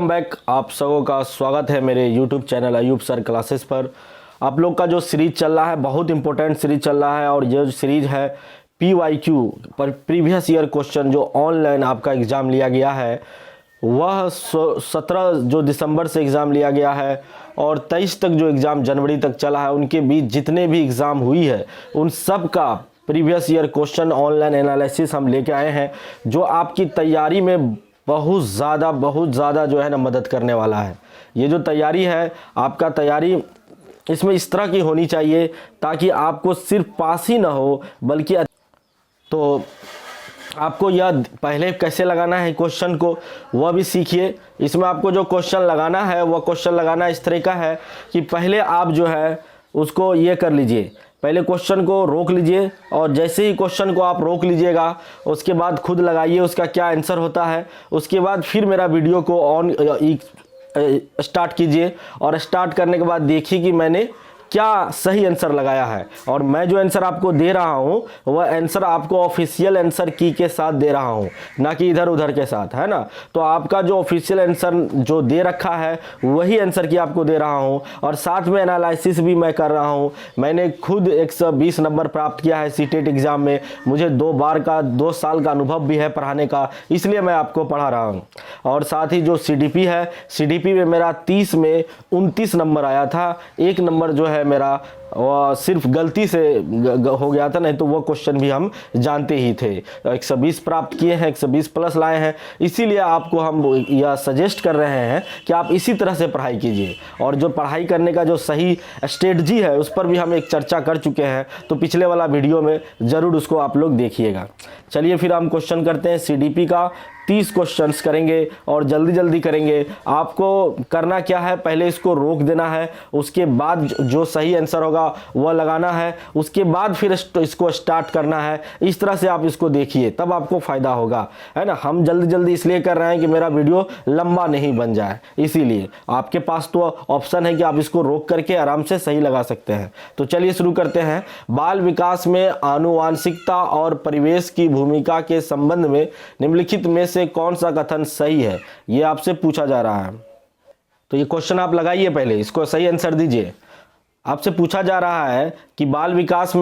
Back, आप सबों का स्वागत है मेरे YouTube channel Ayub sir classes पर। आप लोग का जो सीरीज चल रहा है बहुत इंपॉर्टेंट सीरीज चल रहा है और ये जो सीरीज है PYQ पर प्रीवियस ईयर क्वेश्चन जो ऑनलाइन आपका एग्ज़ाम लिया गया है वह 17 जो दिसंबर से एग्ज़ाम लिया गया है और 23 तक जो एग्ज़ाम जनवरी तक चला है, उनके बीच जितने भी एग्ज़ाम हुई है उन सब का previous year question online analysis हम लेके आए हैं, जो आपकी तैयारी में बहुत ज़्यादा जो है ना मदद करने वाला है। ये जो तैयारी है आपका तैयारी इसमें इस तरह की होनी चाहिए ताकि आपको सिर्फ पास ही ना हो बल्कि तो आपको यह पहले कैसे लगाना है क्वेश्चन को वह भी सीखिए। इसमें आपको जो क्वेश्चन लगाना है वह क्वेश्चन लगाना इस तरह का है कि पहले आप जो है उसको ये कर लीजिए, पहले क्वेश्चन को रोक लीजिए और जैसे ही क्वेश्चन को आप रोक लीजिएगा उसके बाद खुद लगाइए उसका क्या आंसर होता है। उसके बाद फिर मेरा वीडियो को ऑन स्टार्ट कीजिए और स्टार्ट करने के बाद देखिए कि मैंने क्या सही आंसर लगाया है। और मैं जो आंसर आपको दे रहा हूं वह आंसर आपको ऑफिशियल आंसर की के साथ दे रहा हूं, ना कि इधर उधर के साथ, है ना। तो आपका जो ऑफिशियल आंसर जो दे रखा है वही आंसर की आपको दे रहा हूं और साथ में एनालिसिस भी मैं कर रहा हूं। मैंने खुद 120 नंबर प्राप्त किया है सीटेट एग्जाम में, मुझे 2 साल का अनुभव भी है पढ़ाने का, इसलिए मैं आपको पढ़ा रहा हूँ। और साथ ही जो CDP है, CDP में मेरा 30 में 29 नंबर आया था, एक नंबर जो है मेरा वो सिर्फ गलती से हो गया था, नहीं तो वो क्वेश्चन भी हम जानते ही थे। 120 प्राप्त किए हैं, 120 प्लस लाए हैं, इसीलिए आपको हम यह सजेस्ट कर रहे हैं कि आप इसी तरह से पढ़ाई कीजिए। और जो पढ़ाई करने का जो सही स्ट्रेटजी है उस पर भी हम एक चर्चा कर चुके हैं, तो पिछले वाला वीडियो में ज़रूर उसको आप लोग देखिएगा। चलिए फिर हम क्वेश्चन करते हैं। CDP का 30 क्वेश्चंस करेंगे और जल्दी करेंगे। आपको करना क्या है, पहले इसको रोक देना है, उसके बाद जो सही आंसर होगा वह लगाना है, उसके बाद फिर इसको स्टार्ट करना है। इस तरह से आप इसको देखिए, तब आपको फ़ायदा होगा, है ना। हम जल्दी इसलिए कर रहे हैं कि मेरा वीडियो लंबा नहीं बन जाए, इसीलिए आपके पास तो ऑप्शन है कि आप इसको रोक करके आराम से सही लगा सकते हैं। तो चलिए शुरू करते हैं। बाल विकास में आनुवांशिकता और परिवेश की भूमिका के संबंध में निम्नलिखित में से कौन सा कथन सही है, यह आपसे पूछा जा रहा है। तो ये क्वेश्चन आप लगाइए, पहले इसको सही आंसर दीजिए। आपसे पूछा जा रहा है कि बाल विकास में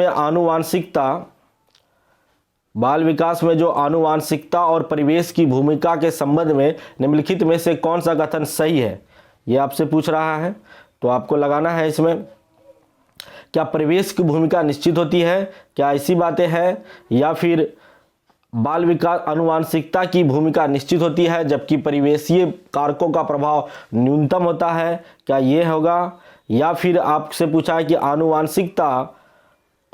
जो आनुवांशिकता और परिवेश की भूमिका के संबंध में निम्नलिखित में से कौन सा कथन सही है, यह आपसे पूछ रहा है। तो आपको लगाना है इसमें, क्या परिवेश की भूमिका निश्चित होती है, क्या ऐसी बातें हैं, या फिर बाल विकास आनुवांशिकता की भूमिका निश्चित होती है जबकि परिवेशीय कारकों का प्रभाव न्यूनतम होता है, क्या ये होगा। या फिर आपसे पूछा है कि आनुवांशिकता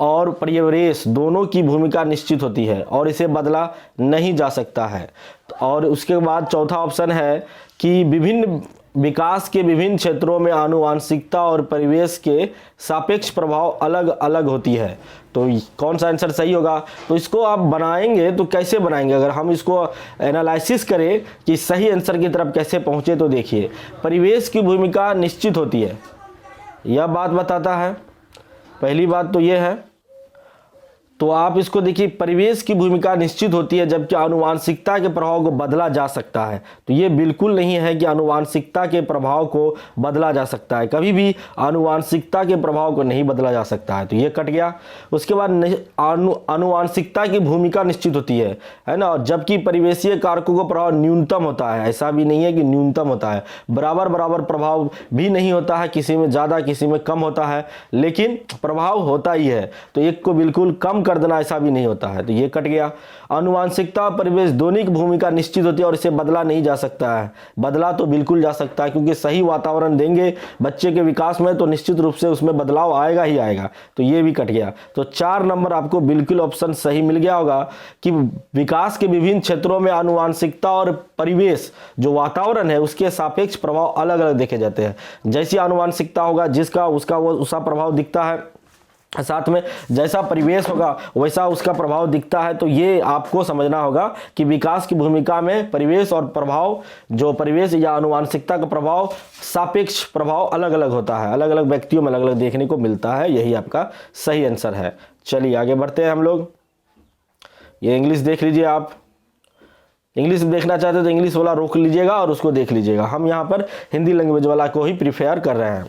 और परिवेश दोनों की भूमिका निश्चित होती है और इसे बदला नहीं जा सकता है। और उसके बाद चौथा ऑप्शन है कि विभिन्न विकास के विभिन्न क्षेत्रों में आनुवांशिकता और परिवेश के सापेक्ष प्रभाव अलग अलग होती है। तो कौन सा आंसर सही होगा। तो इसको आप बनाएंगे तो कैसे बनाएंगे, अगर हम इसको एनालिसिस करें कि सही आंसर की तरफ कैसे पहुंचे, तो देखिए परिवेश की भूमिका निश्चित होती है, यह बात बताता है। पहली बात तो यह है, तो आप इसको देखिए, परिवेश की भूमिका निश्चित होती है जबकि आनुवांशिकता के प्रभाव को बदला जा सकता है। तो ये बिल्कुल नहीं है कि आनुवांशिकता के प्रभाव को बदला जा सकता है, कभी भी आनुवांशिकता के प्रभाव को नहीं बदला जा सकता है, तो ये कट गया। उसके बाद आनुवांशिकता की भूमिका निश्चित होती है ना, जबकि परिवेशीय कारकों का प्रभाव न्यूनतम होता है। ऐसा भी नहीं है कि न्यूनतम होता है, बराबर प्रभाव भी नहीं होता है, किसी में ज़्यादा किसी में कम होता है, लेकिन प्रभाव होता ही है। तो एक को बिल्कुल कम कर देना ऐसा भी नहीं होता है, तो ये कट गया। आनुवांशिकता और परिवेश दोनों की भूमिका निश्चित होती है और इसे बदला नहीं जा सकता है। बदला तो बिल्कुल जा सकता है, क्योंकि सही वातावरण देंगे बच्चे के विकास में तो निश्चित रूप से उसमें बदलाव आएगा ही आएगा, तो ये भी कट गया। तो 4 नंबर आपको बिल्कुल ऑप्शन सही मिल गया होगा कि विकास के विभिन्न क्षेत्रों में आनुवांशिकता और परिवेश जो वातावरण है उसके सापेक्ष प्रभाव अलग अलग देखे जाते हैं। जैसी आनुवांशिकता होगा जिसका उसका प्रभाव दिखता है, साथ में जैसा परिवेश होगा वैसा उसका प्रभाव दिखता है। तो ये आपको समझना होगा कि विकास की भूमिका में परिवेश और प्रभाव, जो परिवेश या आनुवांशिकता का प्रभाव, सापेक्ष प्रभाव अलग अलग होता है, अलग अलग व्यक्तियों में अलग अलग देखने को मिलता है। यही आपका सही आंसर है। चलिए आगे बढ़ते हैं हम लोग। ये इंग्लिश देख लीजिए आप इंग्लिश देखना चाहते हो तो इंग्लिश वाला रोक लीजिएगा और उसको देख लीजिएगा। हम यहाँ पर हिंदी लैंग्वेज वाला को ही प्रिफेयर कर रहे हैं।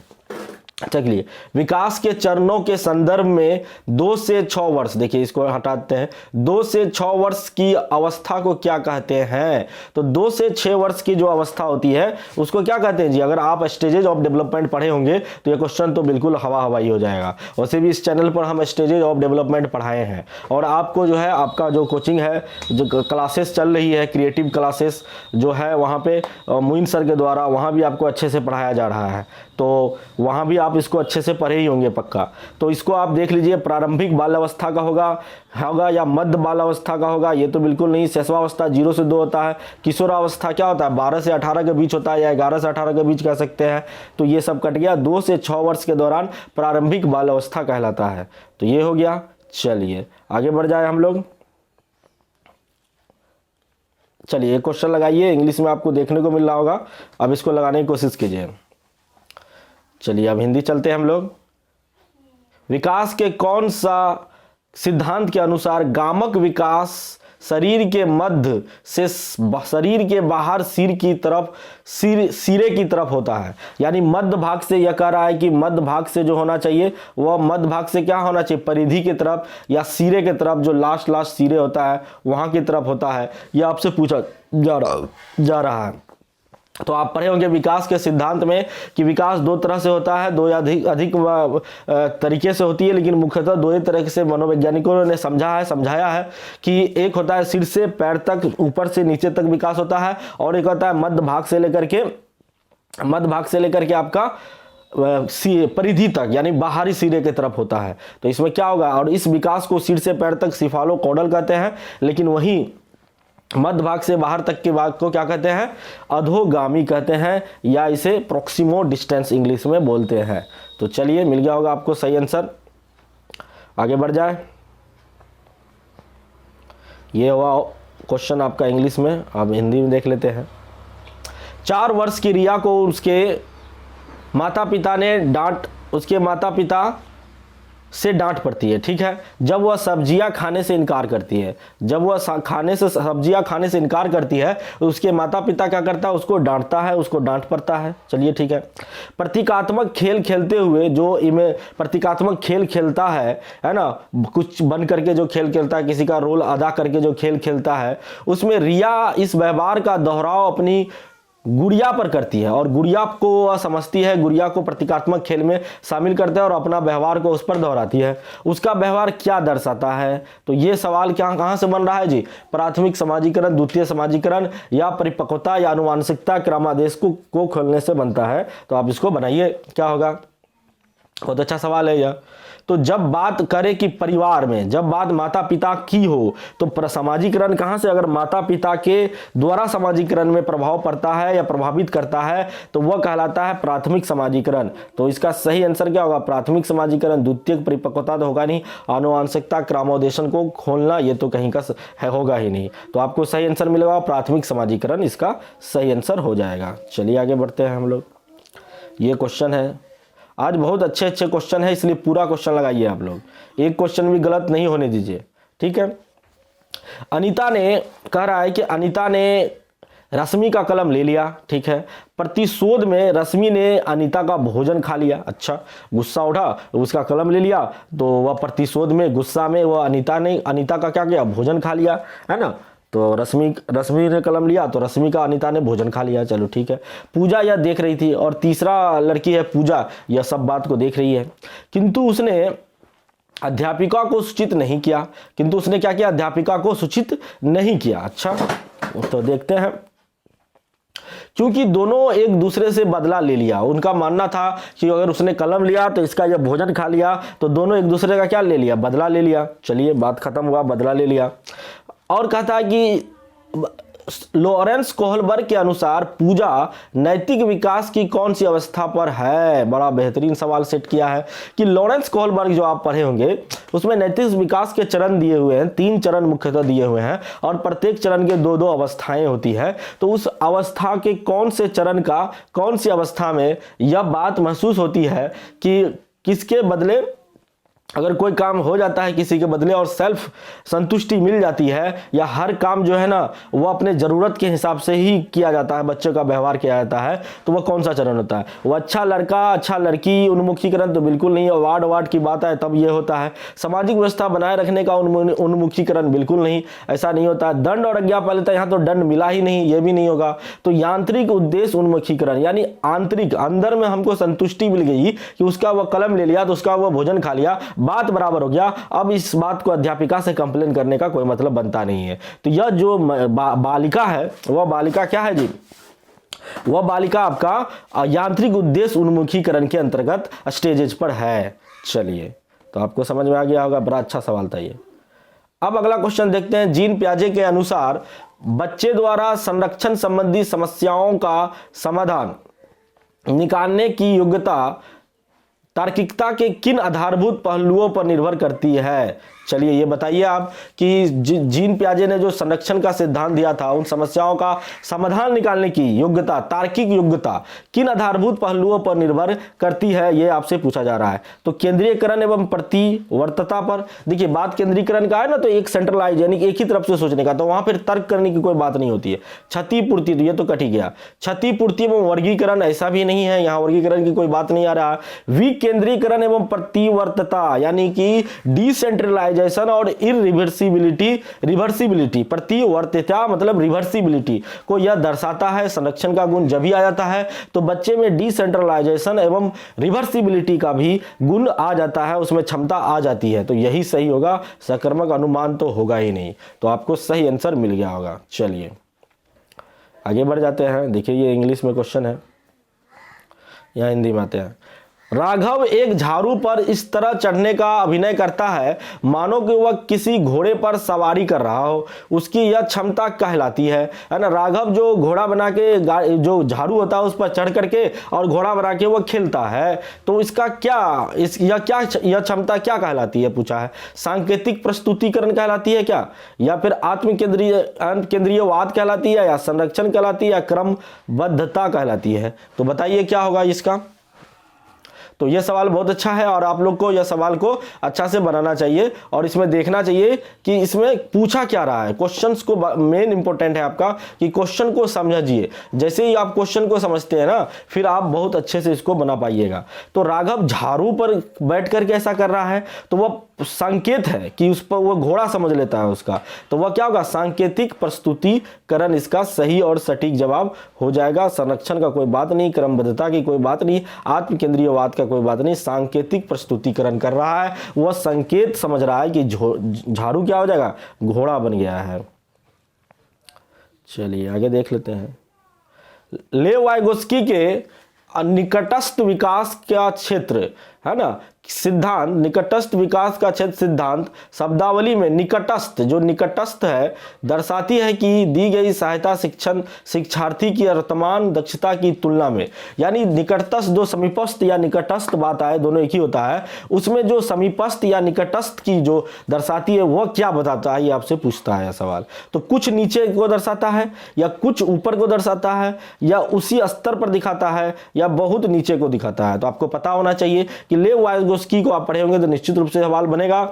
चलिए, विकास के चरणों के संदर्भ में 2 से 6 वर्ष, देखिए इसको हटाते हैं, 2 से 6 वर्ष की अवस्था को क्या कहते हैं? तो 2 से 6 वर्ष की जो अवस्था होती है उसको क्या कहते हैं जी? अगर आप स्टेजेज ऑफ डेवलपमेंट पढ़े होंगे तो ये क्वेश्चन तो बिल्कुल हवा हवाई हो जाएगा। वैसे भी इस चैनल पर हम स्टेजेज ऑफ डेवलपमेंट पढ़ाए हैं और आपको जो है आपका जो कोचिंग है, जो क्लासेस चल रही है, क्रिएटिव क्लासेस जो है वहाँ पे मोइन सर के द्वारा, वहाँ भी आपको अच्छे से पढ़ाया जा रहा है। तो वहाँ भी आप इसको अच्छे से पढ़े ही होंगे पक्का। तो इसको आप देख लीजिए, प्रारंभिक बाल्यावस्था का होगा या मध्य बाल्यावस्था का होगा, ये तो बिल्कुल नहीं। शैशवावस्था 0 से 2 होता है। किशोरावस्था क्या होता है? 12 से 18 के बीच होता है या 11 से 18 के बीच कह सकते हैं। तो ये सब कट गया। 2 से 6 वर्ष के दौरान प्रारंभिक बाल्यावस्था कहलाता है। तो ये हो गया। चलिए आगे बढ़ जाए हम लोग। चलिए एक क्वेश्चन लगाइए, इंग्लिश में आपको देखने को मिल रहा होगा, अब इसको लगाने की कोशिश कीजिए। चलिए अब हिंदी चलते हैं हम लोग। विकास के कौन सा सिद्धांत के अनुसार गामक विकास शरीर के मध्य से शरीर के बाहर सिरे की तरफ होता है? यानी मध्य भाग से, यह कह रहा है कि मध्य भाग से जो होना चाहिए वह मध्य भाग से क्या होना चाहिए? परिधि की तरफ या सिरे की तरफ, जो लास्ट सिरे होता है वहां की तरफ होता है। यह आपसे पूछा जा रहा है। तो आप पढ़े होंगे विकास के सिद्धांत में कि विकास 2 तरह से होता है, 2 या अधिक तरीके से होती है, लेकिन मुख्यतः 2 ही तरह से मनोवैज्ञानिकों ने समझाया है कि एक होता है सिर से पैर तक, ऊपर से नीचे तक विकास होता है, और एक होता है मध्य भाग से लेकर के आपका परिधि तक, यानी बाहरी सिरे की तरफ होता है। तो इसमें क्या होगा? और इस विकास को सिर से पैर तक सिफालोकॉडल कहते हैं, लेकिन वहीं मध्य भाग से बाहर तक के भाग को क्या कहते हैं? अधोगामी कहते हैं, या इसे प्रोक्सिमो डिस्टेंस इंग्लिश में बोलते हैं। तो चलिए मिल गया होगा आपको सही आंसर। आगे बढ़ जाए। ये हुआ क्वेश्चन आपका इंग्लिश में। अब हिंदी में देख लेते हैं। 4 वर्ष की रिया को उसके माता पिता से डांट पड़ती है, ठीक है, जब वह सब्जियां खाने से इनकार करती है। सब्जियां खाने से इनकार करती है, उसके माता पिता क्या करता है? उसको डांटता है, उसको डांट पड़ता है। चलिए ठीक है। प्रतीकात्मक खेल खेलते हुए प्रतीकात्मक खेल खेलता है ना, कुछ बन करके जो खेल खेलता है, किसी का रोल अदा करके जो खेल खेलता है, उसमें रिया इस व्यवहार का दोहराव अपनी गुड़िया पर करती है और गुड़िया को वह समझती है, गुड़िया को प्रतीकात्मक खेल में शामिल करते हैं और अपना व्यवहार को उस पर दोहराती है। उसका व्यवहार क्या दर्शाता है? तो ये सवाल कहाँ से बन रहा है जी? प्राथमिक समाजीकरण, द्वितीय समाजीकरण या परिपक्वता या अनुवांशिकता क्रमादेश को खोलने से बनता है। तो आप इसको बनाइए, क्या होगा? बहुत अच्छा सवाल है यह। तो जब बात करें कि परिवार में जब बात माता पिता की हो तो समाजीकरण कहाँ से? अगर माता पिता के द्वारा समाजीकरण में प्रभाव पड़ता है या प्रभावित करता है तो वह कहलाता है प्राथमिक समाजीकरण। तो इसका सही आंसर क्या होगा? प्राथमिक समाजीकरण। द्वितीयक परिपक्वता तो होगा नहीं, आनुवांशिकता क्रमोदेशन को खोलना ये तो कहीं का होगा ही नहीं। तो आपको सही आंसर मिलेगा प्राथमिक समाजीकरण, इसका सही आंसर हो जाएगा। चलिए आगे बढ़ते हैं हम लोग। ये क्वेश्चन है, आज बहुत अच्छे क्वेश्चन है, इसलिए पूरा क्वेश्चन लगाइए आप लोग, एक क्वेश्चन भी गलत नहीं होने दीजिए, ठीक है। अनीता ने कह रहा है कि अनीता ने रश्मि का कलम ले लिया, ठीक है। प्रतिशोध में रश्मि ने अनीता का भोजन खा लिया। अच्छा, गुस्सा उठा, उसका कलम ले लिया, तो वह प्रतिशोध में, गुस्सा में वह अनीता का क्या किया? भोजन खा लिया, है ना। तो रश्मि ने कलम लिया तो रश्मि का अनीता ने भोजन खा लिया। चलो ठीक है। पूजा यह देख रही थी और तीसरा लड़की है पूजा, यह सब बात को देख रही है, किंतु उसने अध्यापिका को सूचित नहीं किया। किंतु उसने क्या किया? अध्यापिका को सूचित नहीं किया। अच्छा, तो देखते हैं। क्योंकि दोनों एक दूसरे से बदला ले लिया। उनका मानना था कि अगर उसने कलम लिया तो इसका जब भोजन खा लिया, तो दोनों एक दूसरे का क्या ले लिया? बदला ले लिया। चलिए, बात खत्म हुआ, बदला ले लिया। और कहता है कि लॉरेंस कोहलबर्ग के अनुसार पूजा नैतिक विकास की कौन सी अवस्था पर है? बड़ा बेहतरीन सवाल सेट किया है कि लॉरेंस कोहलबर्ग जो आप पढ़े होंगे उसमें नैतिक विकास के चरण दिए हुए हैं, 3 चरण मुख्यतः दिए हुए हैं और प्रत्येक चरण के 2-2 अवस्थाएं होती है। तो उस अवस्था के कौन से चरण का कौन सी अवस्था में यह बात महसूस होती है कि किसके बदले अगर कोई काम हो जाता है किसी के बदले और सेल्फ संतुष्टि मिल जाती है, या हर काम जो है ना वो अपने ज़रूरत के हिसाब से ही किया जाता है, बच्चों का व्यवहार किया जाता है, तो वह कौन सा चरण होता है? वो अच्छा लड़का अच्छा लड़की उन्मुखीकरण तो बिल्कुल नहीं है। वार्ड वार्ड की बात है तब ये होता है। सामाजिक व्यवस्था बनाए रखने का उन्मुखीकरण बिल्कुल नहीं, ऐसा नहीं होता है। दंड और आज्ञापालिता, यहाँ तो दंड मिला ही नहीं, ये भी नहीं होगा। तो यांत्रिक उद्देश्य उन्मुखीकरण यानी आंतरिक, अंदर में हमको संतुष्टि मिल गई कि उसका वह कलम ले लिया तो उसका वह भोजन खा लिया, बात बराबर हो गया। अब इस बात को अध्यापिका से कंप्लेन करने का कोई मतलब बनता नहीं है। तो यह जो बालिका है वह बालिका क्या है जी? वह बालिका आपका यांत्रिक उद्देश्य उन्मुखीकरण के अंतर्गत स्टेजेज पर है। चलिए, तो आपको समझ में आ गया होगा, बड़ा अच्छा सवाल था ये। अब अगला क्वेश्चन देखते हैं। जीन पियाजे के अनुसार बच्चे द्वारा संरक्षण संबंधी समस्याओं का समाधान निकालने की योग्यता तार्किकता के किन आधारभूत पहलुओं पर निर्भर करती है? चलिए ये बताइए आप कि जीन पियाजे ने जो संरक्षण का सिद्धांत दिया था, उन समस्याओं का समाधान निकालने की योग्यता, तार्किक योग्यता किन आधारभूत पहलुओं पर निर्भर करती है, ये आपसे पूछा जा रहा है। तो केंद्रीयकरण एवं प्रतिवर्तता पर। देखिए, बात केंद्रीकरण का है ना, तो एक सेंट्रलाइज यानी एक ही तरफ से सोचने का, तो वहां फिर तर्क करने की कोई बात नहीं होती है। क्षतिपूर्ति, तो ये तो कट ही गया। क्षतिपूर्ति एवं वर्गीकरण, ऐसा भी नहीं है, यहाँ वर्गीकरण की कोई बात नहीं आ रहा। विकेंद्रीकरण एवं प्रतिवर्तता यानी कि डिसेंट्रलाइज और रिवर्सिबिलिटी, प्रतिवर्तिता मतलब रिवर्सिबिलिटी को यह दर्शाता है। संरक्षण का गुण जब भी आ जाता है तो बच्चे में डिसेंट्रलाइजेशन एवं रिवर्सिबिलिटी का भी गुण आ जाता है, उसमें क्षमता आ जाती है। तो यही सही होगा, सकारात्मक अनुमान तो होगा ही नहीं। तो आपको सही आंसर मिल गया होगा। चलिए आगे बढ़ जाते हैं। देखिए ये इंग्लिश में क्वेश्चन है, यहाँ हिंदी में आते हैं। राघव एक झाड़ू पर इस तरह चढ़ने का अभिनय करता है मानो कि वह किसी घोड़े पर सवारी कर रहा हो, उसकी यह क्षमता कहलाती है ना। राघव जो घोड़ा बना के, जो झाड़ू होता है उस पर चढ़ करके और घोड़ा बना के वह खेलता है, तो इसका क्या, यह क्षमता क्या कहलाती है पूछा है? सांकेतिक प्रस्तुतिकरण कहलाती है क्या, या फिर केंद्रीयवाद कहलाती है, या संरक्षण कहलाती है, या क्रमबद्धता कहलाती है? तो बताइए क्या होगा इसका। तो यह सवाल बहुत अच्छा है और आप लोग को यह सवाल को अच्छा से बनाना चाहिए और इसमें देखना चाहिए कि इसमें पूछा क्या रहा है। क्वेश्चंस को मेन इंपॉर्टेंट है आपका कि क्वेश्चन को समझिए। जैसे ही आप क्वेश्चन को समझते हैं ना, फिर आप बहुत अच्छे से इसको बना पाइएगा। तो राघव झाड़ू पर बैठ कर के ऐसा कर रहा है, तो वह संकेत है कि उस पर वो घोड़ा समझ लेता है उसका, तो वह क्या होगा? सांकेतिक प्रस्तुतिकरण इसका सही और सटीक जवाब हो जाएगा। संरक्षण का कोई बात नहीं, क्रमबद्धता की कोई बात नहीं, आत्म केंद्रीयवाद का कोई बात नहीं, सांकेतिक प्रस्तुतिकरण कर रहा है, वह संकेत समझ रहा है कि झाड़ू क्या हो जाएगा? घोड़ा बन गया है। चलिए आगे देख लेते हैं। लेव वाइगोस्की के निकटस्थ विकास का क्षेत्र है ना सिद्धांत, निकटस्थ विकास का क्षेत्र सिद्धांत शब्दावली में निकटस्थ, जो निकटस्थ है, दर्शाती है कि दी गई सहायता शिक्षार्थी की वर्तमान दक्षता की तुलना में, यानी निकटस्थ जो समीपस्थ या निकटस्थ बात आए, दोनों एक ही होता है, उसमें जो समीपस्थ या निकटस्थ की जो दर्शाती है वह क्या बताता है, ये आपसे पूछता है सवाल। तो कुछ नीचे को दर्शाता है, या कुछ ऊपर को दर्शाता है, या उसी स्तर पर दिखाता है, या बहुत नीचे को दिखाता है। तो आपको पता होना चाहिए कि लेव वाइगोस्की को आप पढ़े होंगे तो निश्चित रूप से सवाल बनेगा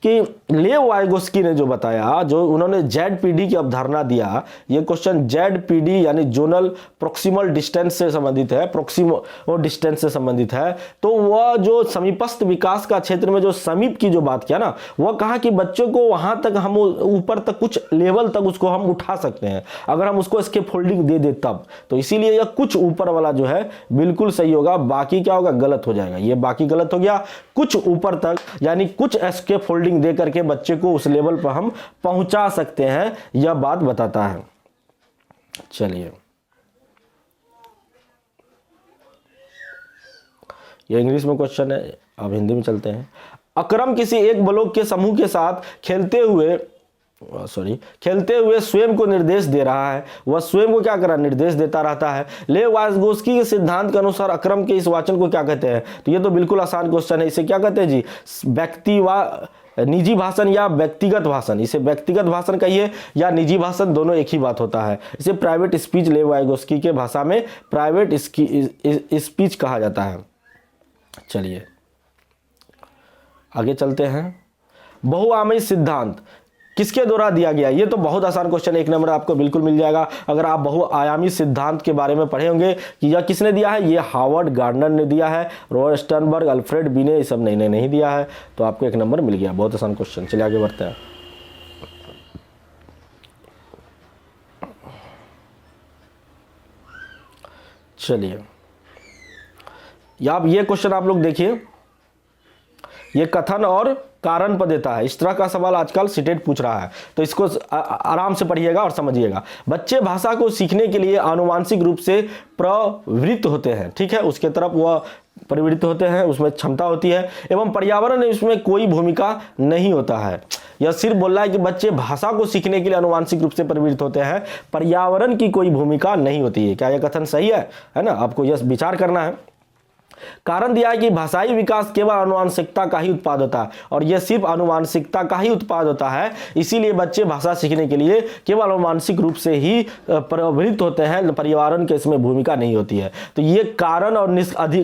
कि लेव वाइगोस्की ने जो बताया, जो उन्होंने ZPD की अवधारणा दिया, ये क्वेश्चन ZPD यानी जोनल प्रोक्सिमल डिस्टेंस से संबंधित है, प्रोक्सिमल डिस्टेंस से संबंधित है। तो वह जो समीपस्थ विकास का क्षेत्र में जो समीप की जो बात किया ना, वह कहा कि बच्चों को वहां तक हम ऊपर तक कुछ लेवल तक उसको हम उठा सकते हैं अगर हम उसको एस्केप फोल्डिंग दे दे तब। तो इसीलिए यह कुछ ऊपर वाला जो है बिल्कुल सही होगा, बाकी क्या होगा? गलत हो जाएगा। ये बाकी गलत हो गया, कुछ ऊपर तक यानी कुछ एस्केप फोल्डिंग दे करके बच्चे को उस लेवल पर हम पहुंचा सकते हैं, यह बात बताता है। चलिए ये इंग्लिश में क्वेश्चन है, अब हिंदी में चलते हैं। अकरम किसी एक ब्लॉक के समूह के साथ खेलते हुए स्वयं को निर्देश दे रहा है। वह स्वयं को क्या कर रहा है? निर्देश देता रहता है। लेव वाइगोस्की के सिद्धांत के अनुसार अक्रम के इस वाचन को क्या कहते हैं? तो ये तो बिल्कुल आसान क्वेश्चन है। इसे क्या कहते हैं जी? निजी भाषण या व्यक्तिगत भाषण। इसे व्यक्तिगत भाषण कहिए या निजी भाषण, दोनों एक ही बात होता है। इसे प्राइवेट स्पीच लेव वाइगोस्की के भाषा में प्राइवेट स्पीच कहा जाता है। चलिए आगे चलते हैं। बहुआयामी सिद्धांत किसके द्वारा दिया गया? ये तो बहुत आसान क्वेश्चन, 1 नंबर आपको बिल्कुल मिल जाएगा अगर आप बहुआयामी सिद्धांत के बारे में पढ़े होंगे कि यह किसने दिया है। ये हार्वर्ड गार्डनर ने दिया है, रॉय स्टर्नबर्ग, अल्फ्रेड बिने, ये सब नहीं दिया है, तो आपको 1 नंबर मिल गया। बहुत आसान क्वेश्चन। चलिए आगे बढ़ते हैं। चलिए आप ये क्वेश्चन आप लोग देखिए, ये कथन और कारण पर देता है। इस तरह का सवाल आजकल सीटेट पूछ रहा है, तो इसको आराम से पढ़िएगा और समझिएगा। बच्चे भाषा को सीखने के लिए आनुवांशिक रूप से प्रवृत्त होते हैं, ठीक है, उसके तरफ वह प्रवृत्त होते हैं, उसमें क्षमता होती है, एवं पर्यावरण इसमें कोई भूमिका नहीं होता है। यह सिर्फ बोल रहा है कि बच्चे भाषा को सीखने के लिए आनुवांशिक रूप से प्रवृत्त होते हैं, पर्यावरण की कोई भूमिका नहीं होती है। क्या यह कथन सही है ना? आपको यह विचार करना है। कारण दिया है कि भाषाई विकास केवल आनुवांशिकता का ही उत्पाद होता है, और यह सिर्फ आनुवांशिकता का ही उत्पाद होता है, इसीलिए बच्चे भाषा सीखने के लिए केवल आनुवांशिक रूप से ही प्रवृत्त होते हैं, पर्यावरण की इसमें भूमिका नहीं होती है। तो ये कारण और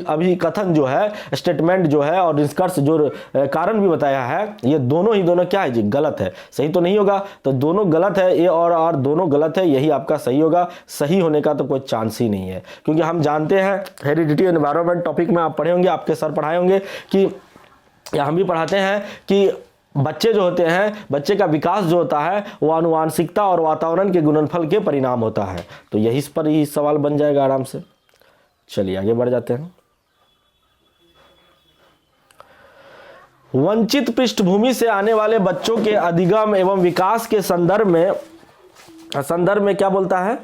अभिकथन जो है, स्टेटमेंट जो है और निष्कर्ष जो कारण भी बताया है, ये दोनों क्या है जी? गलत है, सही तो नहीं होगा। तो दोनों गलत है, ए और दोनों गलत है, यही आपका सही होगा। सही होने का तो कोई चांस ही नहीं है, क्योंकि हम जानते हैं हेरिडिटी एनवायरनमेंट टॉपिक में आप पढ़े होंगे, आपके सर पढ़ाए होंगे कि, या हम भी पढ़ाते हैं कि बच्चे जो होते हैं, बच्चे का विकास जो होता है वो आनुवांशिकता और वातावरण के गुणनफल के परिणाम होता है। तो यही इस पर ही सवाल बन जाएगा आराम से। चलिए आगे बढ़ जाते हैं। वंचित पृष्ठभूमि से आने वाले बच्चों के अधिगम एवं विकास के संदर्भ में क्या बोलता है?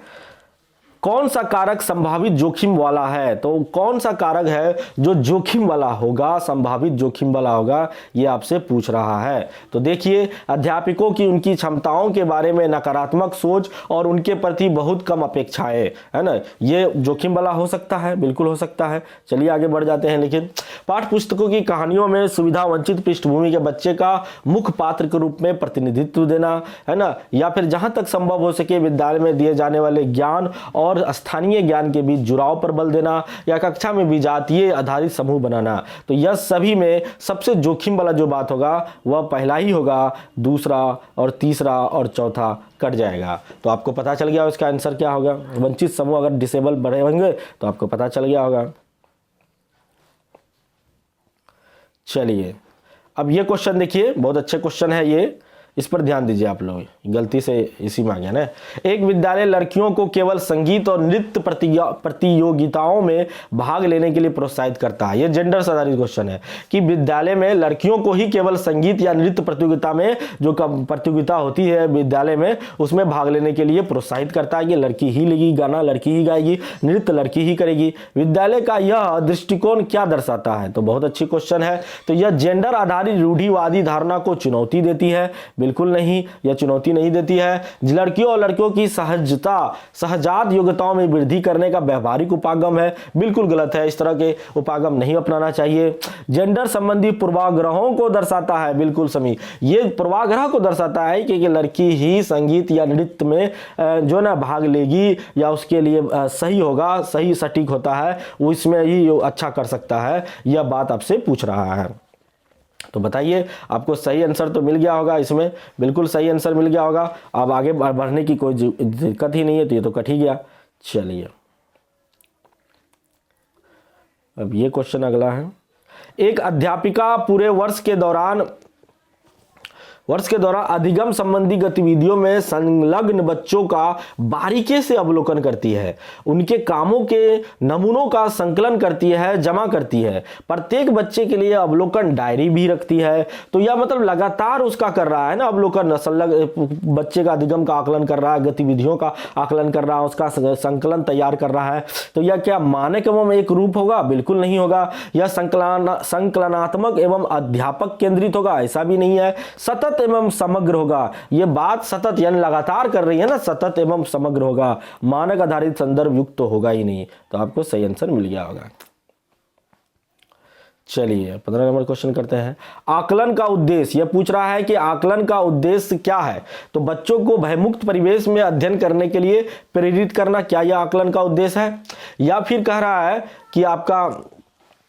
कौन सा कारक संभावित जोखिम वाला है? तो कौन सा कारक है जो जोखिम वाला होगा, संभावित जोखिम वाला होगा, ये आपसे पूछ रहा है। तो देखिए, अध्यापकों की उनकी क्षमताओं के बारे में नकारात्मक सोच और उनके प्रति बहुत कम अपेक्षाएं, है ना, ये जोखिम वाला हो सकता है, बिल्कुल हो सकता है। चलिए आगे बढ़ जाते हैं। लेकिन पाठ्य पुस्तकों की कहानियों में सुविधा वंचित पृष्ठभूमि के बच्चे का मुख्य पात्र के रूप में प्रतिनिधित्व देना, है ना, या फिर जहां तक संभव हो सके विद्यालय में दिए जाने वाले ज्ञान और स्थानीय ज्ञान के बीच जुड़ाव पर बल देना, या कक्षा में विजातीय आधारित समूह बनाना। तो यह सभी में सबसे जोखिम वाला जो बात होगा वह पहला ही होगा, दूसरा और तीसरा और चौथा कट जाएगा। तो आपको पता चल गया इसका आंसर क्या होगा। वंचित समूह अगर डिसेबल बड़े होंगे तो आपको पता चल गया होगा। चलिए अब ये क्वेश्चन देखिए, बहुत अच्छे क्वेश्चन है ये, इस पर ध्यान दीजिए आप लोग, गलती से इसी में आ गया ना। एक विद्यालय लड़कियों को केवल संगीत और नृत्य प्रतियोगिताओं में भाग लेने के लिए प्रोत्साहित करता है। यह जेंडर से आधारित क्वेश्चन है कि विद्यालय में लड़कियों को ही केवल संगीत या नृत्य प्रतियोगिता में, जो प्रतियोगिता होती है विद्यालय में, उसमें भाग लेने के लिए प्रोत्साहित करता है कि लड़की ही लेगी गाना, लड़की ही गाएगी, नृत्य लड़की ही करेगी। विद्यालय का यह दृष्टिकोण क्या दर्शाता है? तो बहुत अच्छी क्वेश्चन है। तो यह जेंडर आधारित रूढ़िवादी धारणा को चुनौती देती है? बिल्कुल नहीं, यह चुनौती नहीं देती है। लड़कियों और लड़कियों की सहजात योग्यताओं में वृद्धि करने का व्यवहारिक उपागम है? बिल्कुल गलत है, इस तरह के उपागम नहीं अपनाना चाहिए। जेंडर संबंधी पूर्वाग्रहों को दर्शाता है? बिल्कुल सही, ये पूर्वाग्रह को दर्शाता है कि लड़की ही संगीत या नृत्य में जो ना भाग लेगी या उसके लिए सही होगा, सही सटीक होता है, वो इसमें ही अच्छा कर सकता है, यह बात आपसे पूछ रहा है। तो बताइए, आपको सही आंसर तो मिल गया होगा, इसमें बिल्कुल सही आंसर मिल गया होगा। अब आगे बढ़ने की कोई दिक्कत ही नहीं है, तो ये तो कट ही गया। चलिए अब ये क्वेश्चन अगला है। एक अध्यापिका पूरे वर्ष के दौरान अधिगम संबंधी गतिविधियों में संलग्न बच्चों का बारीकी से अवलोकन करती है, उनके कामों के नमूनों का संकलन करती है, जमा करती है, प्रत्येक बच्चे के लिए अवलोकन डायरी भी रखती है। तो यह मतलब लगातार उसका कर रहा है ना अवलोकन, बच्चे का अधिगम का आकलन कर रहा है, गतिविधियों का आकलन कर रहा है, उसका संकलन तैयार कर रहा है। तो यह क्या मानक एवं एक रूप होगा? बिल्कुल नहीं होगा। यह संकलनात्मक एवं अध्यापक केंद्रित होगा? ऐसा भी नहीं है। सतत एवं समग्र होगा। यह बात सतत यानी लगातार कर रही है ना, सतत एवं समग्र होगा, मानक आधारित संदर्भ युक्त तो होगा ही नहीं। तो आपको सही आंसर मिल गया होगा। चलिए 15 नंबर क्वेश्चन करते हैं। आकलन का उद्देश्य, यह पूछ रहा है कि आकलन का उद्देश्य क्या है? तो बच्चों को भयमुक्त परिवेश में अध्ययन करने के लिए प्रेरित करना, क्या यह आकलन का उद्देश्य है? या फिर कह रहा है कि आपका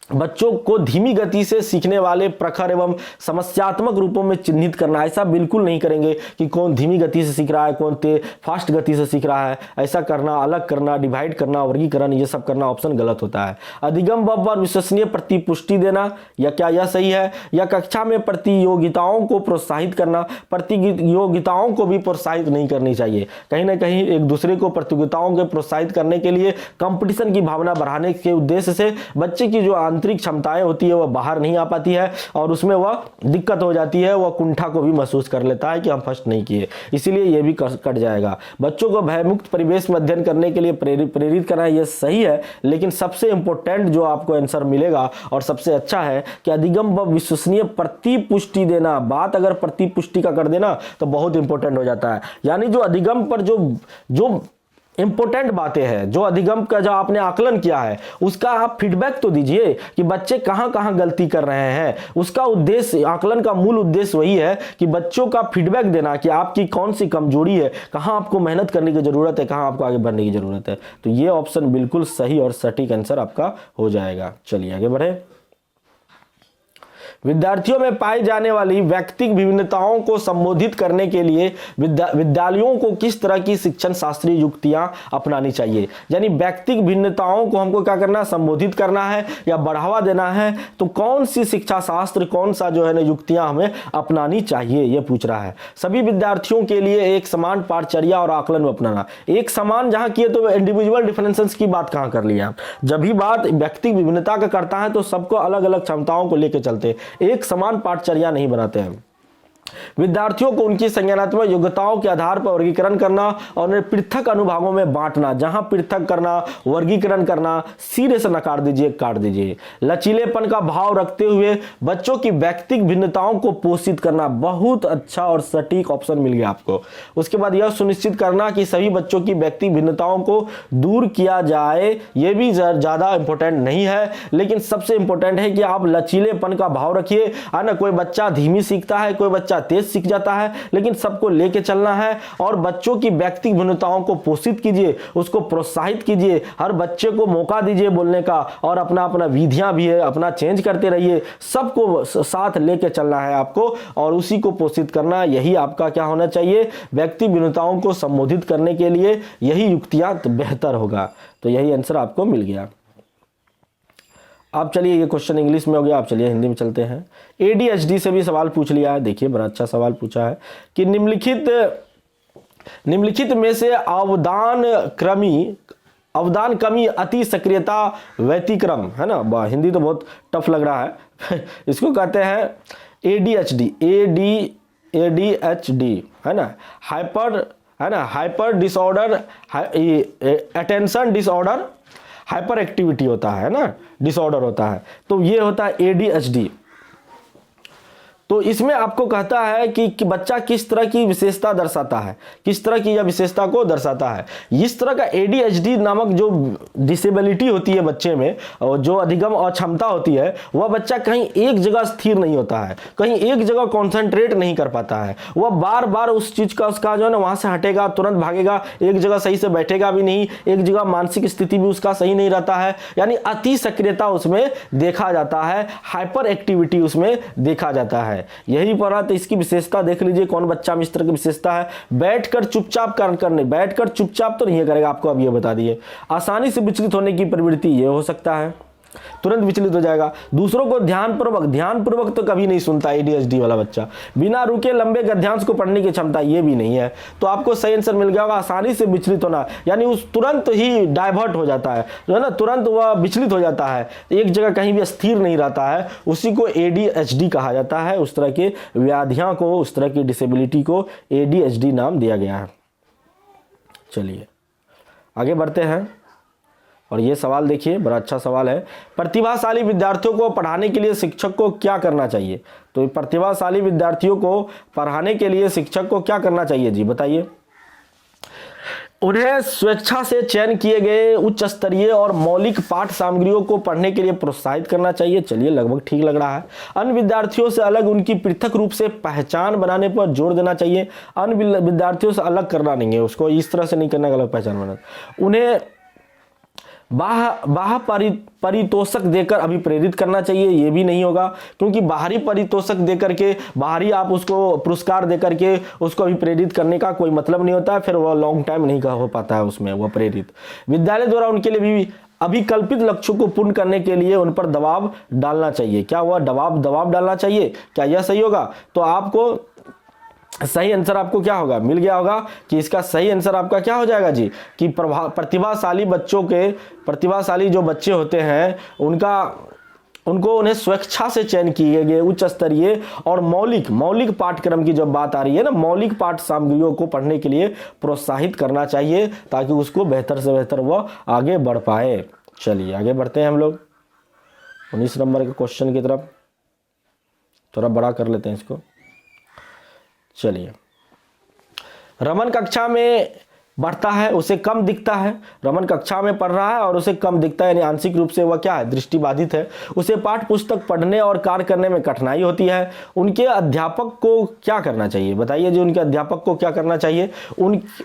बच्चों को धीमी गति से सीखने वाले, प्रखर एवं समस्यात्मक रूपों में चिन्हित करना। ऐसा बिल्कुल नहीं करेंगे कि कौन धीमी गति से सीख रहा है, कौन फास्ट गति से सीख रहा है। ऐसा करना, अलग करना, डिवाइड करना, वर्गीकरण, ये सब करना ऑप्शन गलत होता है। अधिगम व विश्वसनीय प्रतिपुष्टि देना, या क्या यह सही है? या कक्षा में प्रतियोगिताओं को प्रोत्साहित करना। प्रतियोगिताओं को भी प्रोत्साहित नहीं करनी चाहिए। कहीं ना कहीं एक दूसरे को प्रतियोगिताओं को प्रोत्साहित करने के लिए, कंपटीशन की भावना बढ़ाने के उद्देश्य से बच्चे की जो आंतरिक क्षमताएं होती है वह बाहर नहीं आ पाती है और उसमें वह दिक्कत हो जाती है, वह कुंठा को भी महसूस कर लेता है कि हम फर्स्ट नहीं किए, इसीलिए यह भी कट जाएगा। बच्चों को भयमुक्त परिवेश में अध्ययन करने के लिए प्रेरित करना, यह सही है, लेकिन सबसे इंपॉर्टेंट जो आपको आंसर मिलेगा और सबसे अच्छा है कि अधिगम व विश्वसनीय प्रतिपुष्टि देना। बात अगर प्रतिपुष्टि का कर देना तो बहुत इंपॉर्टेंट हो जाता है। यानी जो अधिगम पर जो इंपॉर्टेंट बातें हैं, जो अधिगम का जो आपने आकलन किया है उसका आप फीडबैक तो दीजिए कि बच्चे कहां कहां गलती कर रहे हैं। उसका उद्देश्य, आकलन का मूल उद्देश्य वही है कि बच्चों का फीडबैक देना कि आपकी कौन सी कमजोरी है, कहां आपको मेहनत करने की जरूरत है, कहां आपको आगे बढ़ने की जरूरत है। तो ये ऑप्शन बिल्कुल सही और सटीक आंसर आपका हो जाएगा। चलिए आगे बढ़े। विद्यार्थियों में पाई जाने वाली व्यक्तिगत विभिन्नताओं को संबोधित करने के लिए विद्यालयों को किस तरह की शिक्षण शास्त्रीय युक्तियां अपनानी चाहिए। यानी व्यक्तिगत भिन्नताओं को हमको क्या करना है, संबोधित करना है या बढ़ावा देना है, तो कौन सी शिक्षा शास्त्र, कौन सा जो है ना युक्तियां हमें अपनानी चाहिए, यह पूछ रहा है। सभी विद्यार्थियों के लिए एक समान पाठचर्या और आकलन में अपनाना। एक समान जहां किए तो इंडिविजुअल डिफरेंसेस की बात कहां कर लिया। जब भी बात व्यक्तिगत विभिन्नता का करता है तो सबको अलग अलग क्षमताओं को लेकर चलते, एक समान पाठचर्या नहीं बनाते हैं। विद्यार्थियों को उनकी संज्ञानात्मक योग्यताओं के आधार पर वर्गीकरण करना और उन्हें पृथक अनुभागों में बांटना। जहां पृथक करना, वर्गीकरण करना, सीधे से नकार दीजिए, काट दीजिए। लचीलेपन का भाव रखते हुए बच्चों की व्यक्तिगत भिन्नताओं को पोषित करना। बहुत अच्छा और सटीक ऑप्शन मिल गया आपको। उसके बाद यह सुनिश्चित करना कि सभी बच्चों की व्यक्तिगत भिन्नताओं को दूर किया जाए। यह भी ज्यादा इंपॉर्टेंट नहीं है, लेकिन सबसे इंपॉर्टेंट है कि आप लचीलेपन का भाव रखिए। है ना, कोई बच्चा धीमी सीखता है, कोई बच्चा तेज सीख जाता है, लेकिन सबको लेके चलना है। और बच्चों की व्यक्तिगत भिन्नताओं को पोषित कीजिए, उसको प्रोत्साहित कीजिए, हर बच्चे को मौका दीजिए बोलने का, और अपना अपना विधियां भी है अपना चेंज करते रहिए। सबको साथ लेके चलना है आपको और उसी को पोषित करना। यही आपका क्या होना चाहिए, व्यक्तिगत भिन्नताओं को संबोधित करने के लिए यही युक्तियां बेहतर होगा। तो यही आंसर आपको मिल गया। आप चलिए, ये क्वेश्चन इंग्लिश में हो गया, आप चलिए हिंदी में चलते हैं। ADHD से भी सवाल पूछ लिया है। देखिए बड़ा अच्छा सवाल पूछा है कि निम्नलिखित में से अवदान कमी, अति सक्रियता, व्यतिक्रम, है ना, हिंदी तो बहुत टफ लग रहा है इसको कहते हैं ADHD, है ना, hyper disorder, attention disorder, hyper activity होता है ना, डिसऑर्डर होता है। तो ये होता है ADHD। तो इसमें आपको कहता है कि बच्चा किस तरह की विशेषता दर्शाता है, किस तरह की यह विशेषता को दर्शाता है। इस तरह का ADHD नामक जो डिसेबिलिटी होती है बच्चे में, और जो अधिगम और क्षमता होती है, वह बच्चा कहीं एक जगह स्थिर नहीं होता है, कहीं एक जगह कॉन्सेंट्रेट नहीं कर पाता है। वह बार बार उस चीज का, उसका जो है ना, वहां से हटेगा, तुरंत भागेगा, एक जगह सही से बैठेगा भी नहीं, एक जगह मानसिक स्थिति भी उसका सही नहीं रहता है। यानी अति सक्रियता उसमें देखा जाता है, हाइपर एक्टिविटी उसमें देखा जाता है। यही पढ़ा, तो इसकी विशेषता देख लीजिए, कौन बच्चा में इस तरह की विशेषता है। बैठकर चुपचाप करने, बैठकर चुपचाप तो नहीं करेगा, आपको अब ये बता दिए। आसानी से विचलित होने की प्रवृत्ति, ये हो सकता है, तुरंत विचलित हो जाएगा। दूसरों को ध्यानपूर्वक तो कभी नहीं सुनता ADHD वाला बच्चा। बिना रुके लंबे गद्यांश को पढ़ने की क्षमता, ये भी नहीं है। तो आपको सही आंसर मिल गया होगा, आसानी से विचलित होना, यानी उस तुरंत ही डाइवर्ट हो जाता है, जो है ना, तुरंत वह विचलित हो जाता है, एक जगह कहीं भी स्थिर नहीं रहता है, उसी को ADHD कहा जाता है। उस तरह की व्याधियां को, उस तरह की डिसेबिलिटी को ADHD नाम दिया गया है। चलिए आगे बढ़ते हैं, और ये सवाल देखिए, बड़ा अच्छा सवाल है। प्रतिभाशाली विद्यार्थियों को पढ़ाने के लिए शिक्षक को क्या करना चाहिए। तो प्रतिभाशाली विद्यार्थियों को पढ़ाने के लिए शिक्षक को क्या करना चाहिए जी, बताइए। उन्हें स्वेच्छा से चयन किए गए उच्च स्तरीय और मौलिक पाठ सामग्रियों को पढ़ने के लिए प्रोत्साहित करना चाहिए। चलिए, लगभग ठीक लग रहा है। अन्य विद्यार्थियों से अलग उनकी पृथक रूप से पहचान बनाने पर जोर देना चाहिए। अन्य विद्यार्थियों से अलग करना नहीं है, उसको इस तरह से नहीं करना, अलग पहचान बनाना। उन्हें बाह्य परितोषक देकर अभी प्रेरित करना चाहिए, ये भी नहीं होगा, क्योंकि बाहरी परितोषक देकर के, बाहरी आप उसको पुरस्कार देकर के उसको अभी प्रेरित करने का कोई मतलब नहीं होता है, फिर वह लॉन्ग टाइम नहीं हो पाता है उसमें वह प्रेरित। विद्यालय द्वारा उनके लिए भी अभिकल्पित लक्ष्यों को पूर्ण करने के लिए उन पर दबाव डालना चाहिए। क्या हुआ, दबाव डालना चाहिए, क्या यह सही होगा? तो आपको सही आंसर आपको क्या होगा, मिल गया होगा कि इसका सही आंसर आपका क्या हो जाएगा जी, कि प्रतिभाशाली जो बच्चे होते हैं उन्हें स्वेच्छा से चयन किए गए उच्च स्तरीय और मौलिक पाठ्यक्रम की जब बात आ रही है ना, मौलिक पाठ्य सामग्रियों को पढ़ने के लिए प्रोत्साहित करना चाहिए, ताकि उसको बेहतर से बेहतर वह आगे बढ़ पाए। चलिए आगे बढ़ते हैं हम लोग 19 नंबर के क्वेश्चन की तरफ। थोड़ा बड़ा कर लेते हैं इसको। चलिए, रमन कक्षा में बढ़ता है, उसे कम दिखता है। रमन कक्षा में पढ़ रहा है और उसे कम दिखता है, यानी आंशिक रूप से वह क्या है, दृष्टिबाधित है। उसे पाठ्य पुस्तक पढ़ने और कार्य करने में कठिनाई होती है। उनके अध्यापक को क्या करना चाहिए, बताइए जी, उनके अध्यापक को क्या करना चाहिए?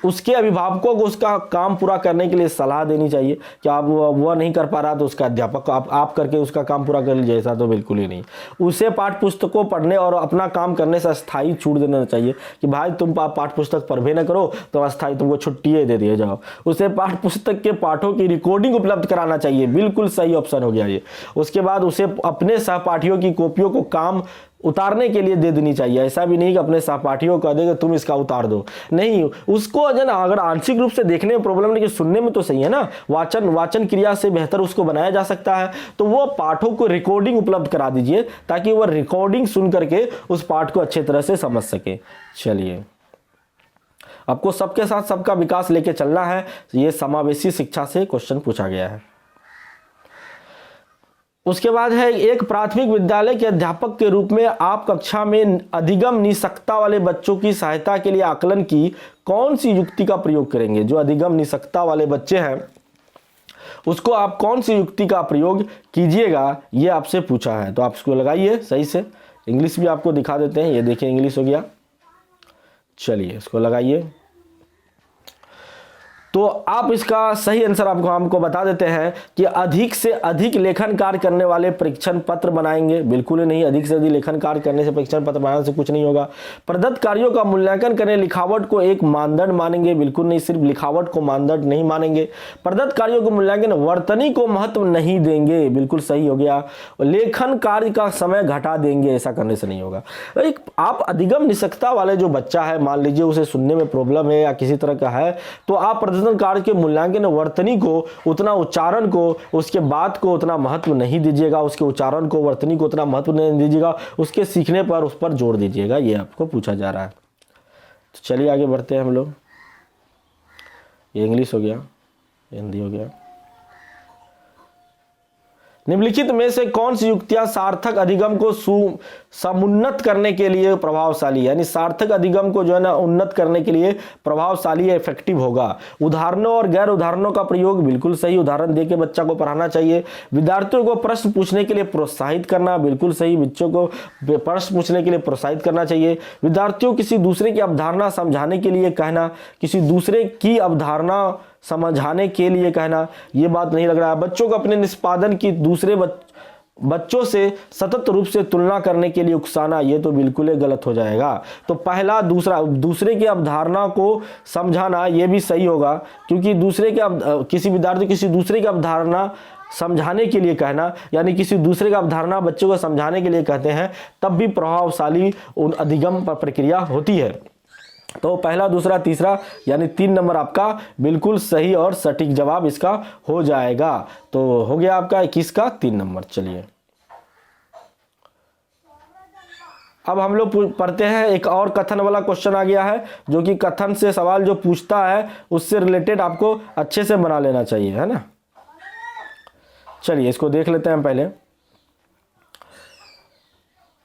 उसके अभिभावकों को उसका काम पूरा करने के लिए सलाह देनी चाहिए। क्या आप वह नहीं कर पा रहा तो उसका अध्यापक को आप करके उसका काम पूरा कर लीजिए, ऐसा तो बिल्कुल ही नहीं। उसे पाठ्य पुस्तकों पढ़ने और अपना काम करने से अस्थायी छूट देना चाहिए, कि भाई तुम पाठ्य पुस्तक पढ़े न करो तो अस्थायी तुमको छुट्टी दे दिया जाओ। उसे पाठ्य पुस्तक के पाठों की रिकॉर्डिंग उपलब्ध कराना चाहिए, बिल्कुल सही ऑप्शन हो गया ये। उसके बाद उसे अपने सहपाठियों की कॉपियों को काम उतारने के लिए दे देनी चाहिए। ऐसा भी नहीं कि अपने सहपाठियों को देगा तुम इसका उतार दो, नहीं, उसको जो ना, अगर आंशिक रूप से देखने में प्रॉब्लम नहीं, कि सुनने में तो सही है ना, वाचन क्रिया से बेहतर उसको बनाया जा सकता है, तो वो पाठों को रिकॉर्डिंग उपलब्ध करा दीजिए, ताकि वह रिकॉर्डिंग सुन करके उस पाठ को अच्छे तरह से समझ सके। चलिए, आपको सबके साथ सबका विकास लेके चलना है, ये समावेशी शिक्षा से क्वेश्चन पूछा गया है। उसके बाद है, एक प्राथमिक विद्यालय के अध्यापक के रूप में आप कक्षा में अधिगम निःशक्तता वाले बच्चों की सहायता के लिए आकलन की कौन सी युक्ति का प्रयोग करेंगे? जो अधिगम निःशक्तता वाले बच्चे हैं उसको आप कौन सी युक्ति का प्रयोग कीजिएगा, ये आपसे पूछा है। तो आप इसको लगाइए सही से। इंग्लिश भी आपको दिखा देते हैं, ये देखिए इंग्लिश हो गया। चलिए इसको लगाइए। तो आप इसका सही आंसर हमको बता देते हैं कि अधिक से अधिक लेखन कार्य करने वाले परीक्षण पत्र बनाएंगे। बिल्कुल ही नहीं, अधिक से अधिक लेखन कार्य करने से, परीक्षण पत्र बनाने से कुछ नहीं होगा। प्रदत्त कार्यों का मूल्यांकन करने लिखावट को एक मानदंड मानेंगे। बिल्कुल नहीं, सिर्फ लिखावट को मानदंड नहीं मानेंगे। प्रदत्त कार्यों को मूल्यांकन वर्तनी को महत्व नहीं देंगे। बिल्कुल सही हो गया। लेखन कार्य का समय घटा देंगे, ऐसा करने से नहीं होगा। एक आप अधिगम निःशक्तता वाले जो बच्चा है, मान लीजिए उसे सुनने में प्रॉब्लम है या किसी तरह का है, तो आप कार्य के मूल्यांकन वर्तनी को उतना, उच्चारण को, उसके बात को उतना महत्व नहीं दीजिएगा, उसके उच्चारण को, वर्तनी को उतना महत्व नहीं दीजिएगा, उसके सीखने पर उस पर जोर दीजिएगा, ये आपको पूछा जा रहा है। तो चलिए आगे बढ़ते हैं हम लोग। ये इंग्लिश हो गया, हिंदी हो गया। निम्नलिखित में से कौन सी युक्तियां सार्थक अधिगम को समुन्नत करने के लिए प्रभावशाली, यानी सार्थक अधिगम को जो है ना उन्नत करने के लिए प्रभावशाली या इफेक्टिव होगा? उदाहरणों और गैर उदाहरणों का प्रयोग, बिल्कुल सही, उदाहरण देके बच्चा को पढ़ाना चाहिए। विद्यार्थियों को प्रश्न पूछने के लिए प्रोत्साहित करना, बिल्कुल सही, बच्चों को प्रश्न पूछने के लिए प्रोत्साहित करना चाहिए। विद्यार्थियों किसी दूसरे की अवधारणा समझाने के लिए कहना, किसी दूसरे की अवधारणा समझाने के लिए कहना, ये बात नहीं लग रहा है। बच्चों को अपने निष्पादन की दूसरे बच्चों से सतत रूप से तुलना करने के लिए उकसाना, ये तो बिल्कुल ही गलत हो जाएगा। तो पहला, दूसरे की अवधारणा को समझाना, ये भी सही होगा, क्योंकि किसी विद्यार्थी किसी दूसरे की अवधारणा समझाने के लिए कहना, यानी किसी दूसरे का अवधारणा बच्चों को समझाने के लिए कहते हैं, तब भी प्रभावशाली अधिगम प्रक्रिया होती है। तो पहला, दूसरा, तीसरा, यानी 3 नंबर आपका बिल्कुल सही और सटीक जवाब इसका हो जाएगा। तो हो गया आपका 21 का 3 नंबर। चलिए अब हम लोग पढ़ते हैं, एक और कथन वाला क्वेश्चन आ गया है, जो कि कथन से सवाल जो पूछता है उससे रिलेटेड आपको अच्छे से बना लेना चाहिए, है ना। चलिए इसको देख लेते हैं पहले।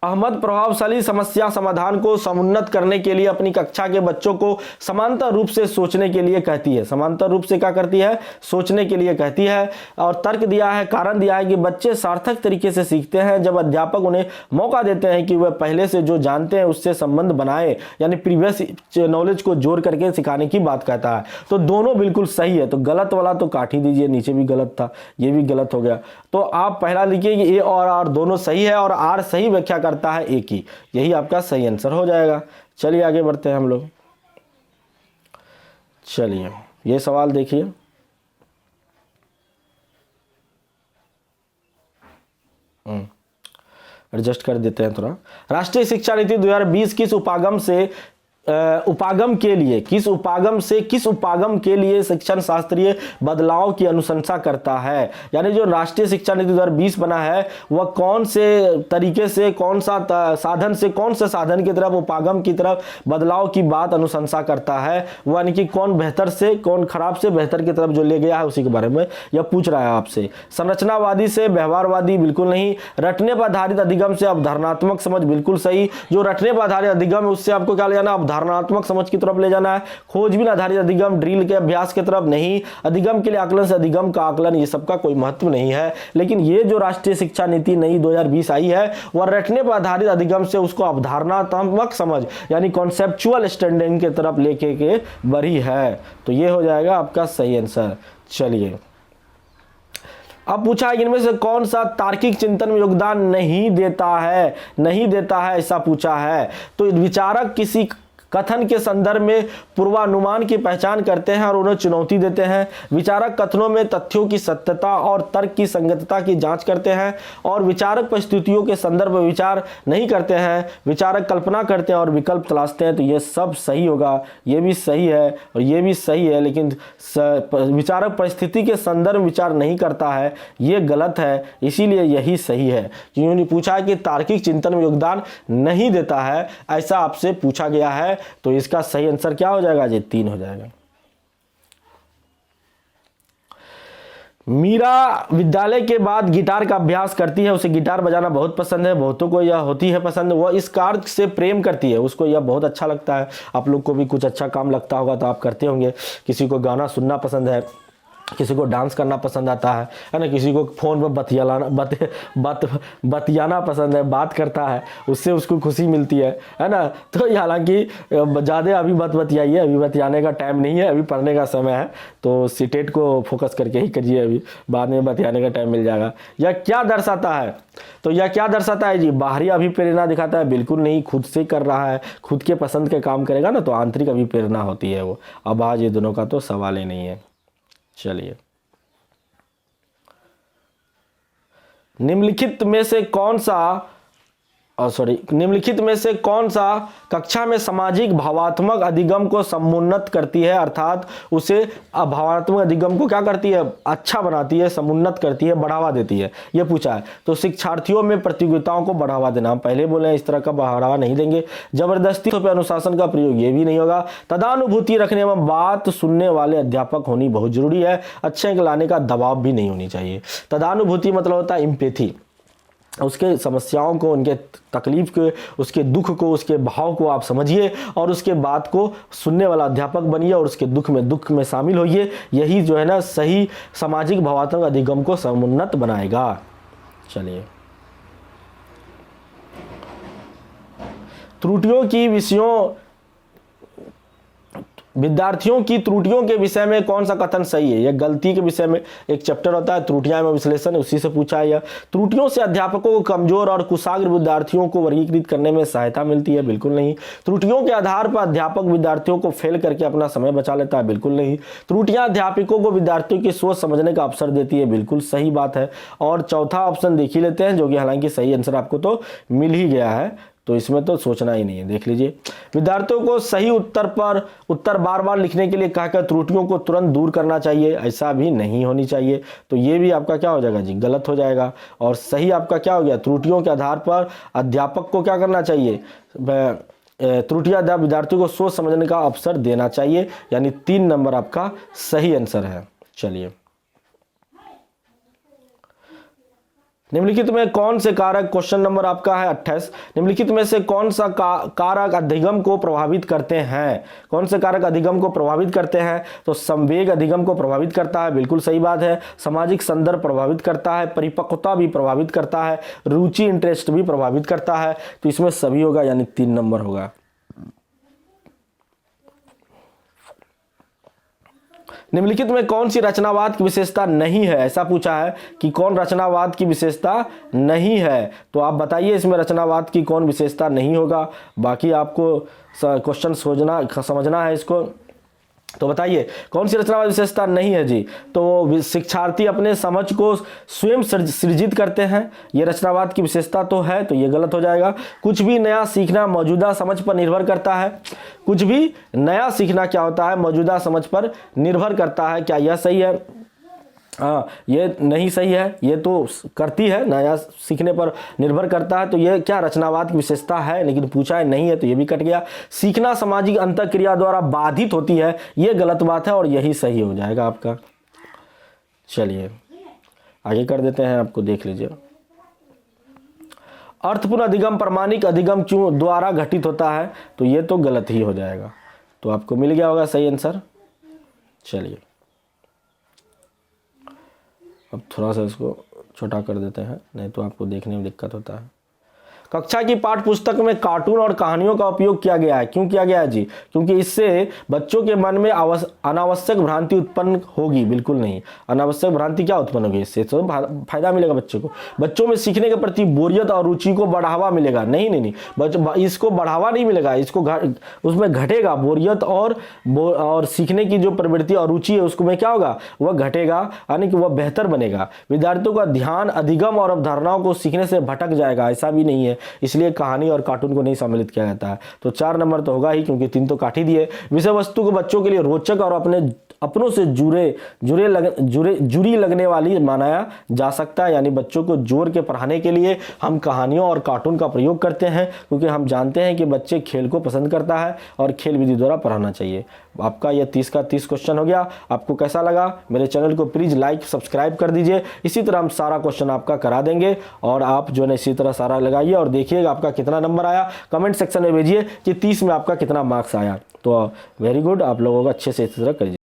अहमद प्रभावशाली समस्या समाधान को समुन्नत करने के लिए अपनी कक्षा के बच्चों को समांतर रूप से सोचने के लिए कहती है। समांतर रूप से क्या करती है? सोचने के लिए कहती है। और तर्क दिया है, कारण दिया है कि बच्चे सार्थक तरीके से सीखते हैं जब अध्यापक उन्हें मौका देते हैं कि वह पहले से जो जानते हैं उससे संबंध बनाए, यानी प्रीवियस नॉलेज को जोड़ करके सिखाने की बात कहता है। तो दोनों बिल्कुल सही है। तो गलत वाला तो काट ही दीजिए, नीचे भी गलत था, ये भी गलत हो गया। तो आप पहला लिखिए कि ए और आर दोनों सही है और आर सही व्याख्या करता है ए की, यही आपका सही आंसर हो जाएगा। चलिए आगे बढ़ते हैं हम लोग। चलिए ये सवाल देखिए, एडजस्ट कर देते हैं थोड़ा। राष्ट्रीय शिक्षा नीति 2020 किस उपागम के लिए शिक्षण शास्त्रीय बदलाव की अनुशंसा करता है? यानी जो राष्ट्रीय शिक्षा नीति 2020 बना है वह कौन से तरीके से, कौन सा साधन से कौन से साधन की तरफ, उपागम की तरफ बदलाव की बात अनुशंसा करता है? वो यानी कि कौन बेहतर से, कौन खराब से बेहतर की तरफ जो ले गया है, उसी के बारे में यह पूछ रहा है आपसे। संरचनावादी से व्यवहारवादी, बिल्कुल नहीं। रटने पर आधारित अधिगम से अवधारणात्मक समझ, बिल्कुल सही। जो रटने पर आधारित अधिगम है उससे आपको क्या ले जाना? धारणात्मक समझ की तरफ ले जाना है। खोजबीन आधारित अधिगम, ड्रिल के अभ्यास की तरफ नहीं। अधिगम के लिए आकलन से अधिगम का आकलन, ये सबका कोई महत्व नहीं है। लेकिन ये जो राष्ट्रीय शिक्षा नीति नई 2020 आई है वह रटने पर आधारित अधिगम से उसको अवधारणात्मक समझ यानी कॉन्सेप्चुअल स्टैंडिंग की तरफ लेके के बढ़ी है। तो ये हो जाएगा आपका सही आंसर। चलिए अब पूछा है इनमें से कौन सा तार्किक चिंतन में योगदान नहीं देता है ऐसा पूछा है। तो विचारक किसी कथन के संदर्भ में पूर्वानुमान की पहचान करते हैं और उन्हें चुनौती देते हैं। विचारक कथनों में तथ्यों की सत्यता और तर्क की संगतता की जांच करते हैं और विचारक परिस्थितियों के संदर्भ में विचार नहीं करते हैं। विचारक कल्पना करते हैं और विकल्प तलाशते हैं। तो ये सब सही होगा, ये भी सही है और ये भी सही है। लेकिन विचारक परिस्थिति के संदर्भ में विचार नहीं करता है, ये गलत है, इसीलिए यही सही है। जिन्होंने पूछा है कि तार्किक चिंतन में योगदान नहीं देता है, ऐसा आपसे पूछा गया है। तो इसका सही आंसर क्या हो जाएगा जी? 3 हो जाएगा। मीरा विद्यालय के बाद गिटार का अभ्यास करती है। उसे गिटार बजाना बहुत पसंद है, बहुतों को यह होती है पसंद। वह इस कार्य से प्रेम करती है, उसको यह बहुत अच्छा लगता है। आप लोग को भी कुछ अच्छा काम लगता होगा तो आप करते होंगे। किसी को गाना सुनना पसंद है, किसी को डांस करना पसंद आता है ना, किसी को फोन पर बतियाना पसंद है, बात करता है, उससे उसको खुशी मिलती है ना। तो ये हालांकि ज़्यादा अभी मत बतियाइए, अभी बतियाने का टाइम नहीं है, अभी पढ़ने का समय है। तो सीटेट को फोकस करके ही करिए, अभी बाद में बतियाने का टाइम मिल जाएगा। यह क्या दर्शाता है? तो यह क्या दर्शाता है जी? बाहरी अभिप्रेरणा दिखाता है? बिल्कुल नहीं, खुद से कर रहा है, खुद के पसंद के काम करेगा ना तो आंतरिक अभिप्रेरणा होती है वो। अब आज ये दोनों का तो सवाल ही नहीं है। चलिए निम्नलिखित में से कौन सा कक्षा में सामाजिक भावात्मक अधिगम को समुन्नत करती है? अर्थात उसे भावात्मक अधिगम को क्या करती है? अच्छा बनाती है, समुन्नत करती है, बढ़ावा देती है, ये पूछा है। तो शिक्षार्थियों में प्रतियोगिताओं को बढ़ावा देना, हम पहले बोले इस तरह का बढ़ावा नहीं देंगे। जबरदस्ती पे अनुशासन का प्रयोग, ये भी नहीं होगा। तदानुभूति रखने एवं बात सुनने वाले अध्यापक होनी बहुत जरूरी है। अच्छे अंक लाने का दबाव भी नहीं होनी चाहिए। तदानुभूति मतलब होता है इम्पैथी, उसके समस्याओं को, उनके तकलीफ के, उसके दुख को, उसके भाव को आप समझिए और उसके बात को सुनने वाला अध्यापक बनिए और उसके दुख में शामिल होइए। यही जो है ना सही सामाजिक भावात्मक अधिगम को समुन्नत बनाएगा। चलिए विद्यार्थियों की त्रुटियों के विषय में कौन सा कथन सही है? यह गलती के विषय में एक चैप्टर होता है त्रुटियां एवं विश्लेषण, उसी से पूछा है। यह त्रुटियों से अध्यापकों को कमजोर और कुशाग्र विद्यार्थियों को वर्गीकृत करने में सहायता मिलती है? बिल्कुल नहीं। त्रुटियों के आधार पर अध्यापक विद्यार्थियों को फेल करके अपना समय बचा लेता है? बिल्कुल नहीं। त्रुटियां अध्यापकों को विद्यार्थियों की सोच समझने का अवसर देती है? बिल्कुल सही बात है। और चौथा ऑप्शन देख ही लेते हैं, जो कि हालांकि सही आंसर आपको तो मिल ही गया है, तो इसमें तो सोचना ही नहीं है। देख लीजिए, विद्यार्थियों को सही उत्तर बार बार लिखने के लिए कहकर त्रुटियों को तुरंत दूर करना चाहिए, ऐसा भी नहीं होनी चाहिए। तो ये भी आपका क्या हो जाएगा जी? गलत हो जाएगा। और सही आपका क्या हो गया? त्रुटियों के आधार पर अध्यापक को क्या करना चाहिए? त्रुटियां विद्यार्थियों को सोच समझने का अवसर देना चाहिए, यानी 3 नंबर आपका सही आंसर है। चलिए निम्नलिखित में कौन से कारक, क्वेश्चन नंबर आपका है 28, निम्नलिखित में से कौन सा कारक अधिगम को प्रभावित करते हैं? कौन से कारक अधिगम को प्रभावित करते हैं? तो संवेग अधिगम को प्रभावित करता है, बिल्कुल सही बात है। सामाजिक संदर्भ प्रभावित करता है, परिपक्वता भी प्रभावित करता है, रुचि इंटरेस्ट भी प्रभावित करता है। तो इसमें सभी होगा, यानी 3 नंबर होगा। निम्नलिखित में कौन सी रचनावाद की विशेषता नहीं है? ऐसा पूछा है कि कौन रचनावाद की विशेषता नहीं है, तो आप बताइए इसमें रचनावाद की कौन विशेषता नहीं होगा। बाकी आपको क्वेश्चन समझना है इसको। तो बताइए कौन सी रचनावाद विशेषता नहीं है जी? तो शिक्षार्थी अपने समझ को स्वयं सृजित करते हैं, ये रचनावाद की विशेषता तो है, तो ये गलत हो जाएगा। कुछ भी नया सीखना मौजूदा समझ पर निर्भर करता है। कुछ भी नया सीखना क्या होता है? मौजूदा समझ पर निर्भर करता है। क्या यह सही है? हाँ, ये नहीं सही है, ये तो करती है, नया सीखने पर निर्भर करता है। तो ये क्या रचनावाद की विशेषता है, लेकिन पूछा है नहीं है, तो ये भी कट गया। सीखना सामाजिक अंतःक्रिया द्वारा बाधित होती है, ये गलत बात है और यही सही हो जाएगा आपका। चलिए आगे कर देते हैं, आपको देख लीजिए। अर्थपूर्ण अधिगम प्रामाणिक अधिगम क्यों द्वारा घटित होता है? तो ये तो गलत ही हो जाएगा। तो आपको मिल गया होगा सही आंसर। चलिए अब थोड़ा सा इसको छोटा कर देते हैं, नहीं तो आपको देखने में दिक्कत होता है। कक्षा की पाठ्य पुस्तक में कार्टून और कहानियों का उपयोग किया गया है, क्यों किया गया है जी? क्योंकि इससे बच्चों के मन में अनावश्यक भ्रांति उत्पन्न होगी, बिल्कुल नहीं। अनावश्यक भ्रांति क्या उत्पन्न होगी? इससे तो फायदा मिलेगा बच्चों को, बच्चों में सीखने के प्रति बोरियत और रुचि को बढ़ावा मिलेगा। नहीं, इसको बढ़ावा नहीं मिलेगा, इसको उसमें घटेगा बोरियत और सीखने की जो प्रवृत्ति और रुचि है उसमें क्या होगा? वह घटेगा, यानी कि वह बेहतर बनेगा। विद्यार्थियों का ध्यान अधिगम और अवधारणाओं को सीखने से भटक जाएगा, ऐसा भी नहीं है, इसलिए कहानी और कार्टून को नहीं सम्मिलित किया जाता है। तो 4 नंबर तो होगा ही, क्योंकि 3 तो काट ही दिए। विषय वस्तु को बच्चों के लिए रोचक और अपनों से जुड़ी लगने वाली माना जा सकता है, यानी बच्चों को जोड़ के पढ़ाने के लिए हम कहानियों और कार्टून का प्रयोग करते हैं, क्योंकि हम जानते हैं कि बच्चे खेल को पसंद करता है और खेल विधि द्वारा पढ़ाना चाहिए। आपका यह 30 का 30 क्वेश्चन हो गया। आपको कैसा लगा? मेरे चैनल को प्लीज लाइक सब्सक्राइब कर दीजिए। इसी तरह हम सारा क्वेश्चन आपका करा देंगे और आप जो है इसी तरह सारा लगाइए और देखिएगा आपका कितना नंबर आया। कमेंट सेक्शन में भेजिए कि 30 में आपका कितना मार्क्स आया। तो वेरी गुड, आप लोगों का अच्छे से इसी तरह करिए।